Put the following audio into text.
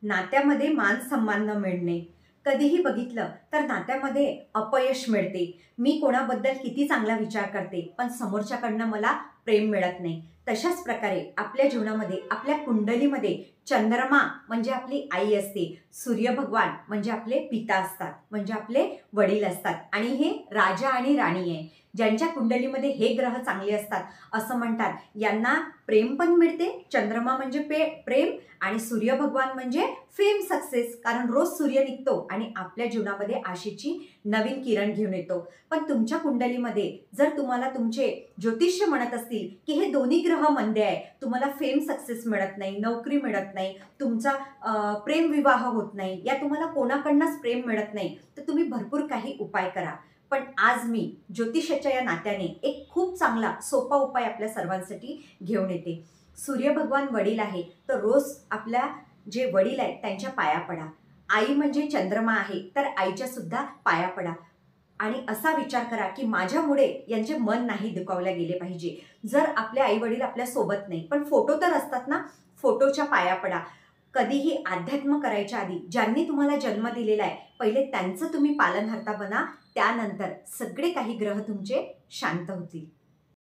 नात्यामध्ये मान सन्मान न मिळणे, कधीही बघितलं तर नात्यामध्ये अपयश मिळते। मी कोणाबद्दल किती चांगला विचार करते पण समोरच्याकडनं मला प्रेम मिळत नाही। तशाच प्रकारे आपल्या जीवनामध्ये आपल्या कुंडलीमध्ये चंद्रमा म्हणजे आपली आई असते, सूर्य भगवान म्हणजे आपले पिता असतात, म्हणजे आपले वडील असतात आणि हे राजा आणि राणी आहे। ज्यांच्या कुंडलीमध्ये हे ग्रह चांगले असतात असं म्हणतात यांना प्रेम पण मिळते। चंद्रमा म्हणजे प्रेम आणि सूर्य भगवान म्हणजे फेम सक्सेस, कारण रोज सूर्य निघतो आणि आपल्या जीवनामध्ये आशेची नवीन किरण घेऊन येतो। पण तुमच्या कुंडलीमध्ये जर तुम्हाला तुमचे ज्योतिष्य म्हणत असतील की हे दोन्ही ग्रह मंदे आहे, तुम्हाला फेम सक्सेस मिळत नाही, नोकरी मिळत नाही, तुमचा प्रेम विवाह होत नाही या तुम्हाला कोणाकडनंच प्रेम मिळत नाही, तर तुम्ही भरपूर काही उपाय करा। पण आज मी ज्योतिषाच्या या नात्याने एक खूप चांगला सोपा उपाय आपल्या सर्वांसाठी घेऊन येते। सूर्य भगवान वडील आहे तर रोज आपल्या जे वडील आहेत त्यांच्या पाया पडा। आई म्हणजे चंद्रमा आहे तर आईच्या सुद्धा पाया पडा आणि असा विचार करा की माझ्यामुळे यांचे मन नाही दुखावले गेले पाहिजे। जर आपले आई वडील आपल्या सोबत नाही पण फोटो तर असतात ना, फोटोच्या पाया पडा। कधीही अध्यात्म करायच्या आधी ज्यांनी तुम्हाला जन्म दिलेला आहे पहिले त्यांचं तुम्ही पालनहर्ता बना, त्यानंतर सगळे काही ग्रह तुमचे शांत होतील।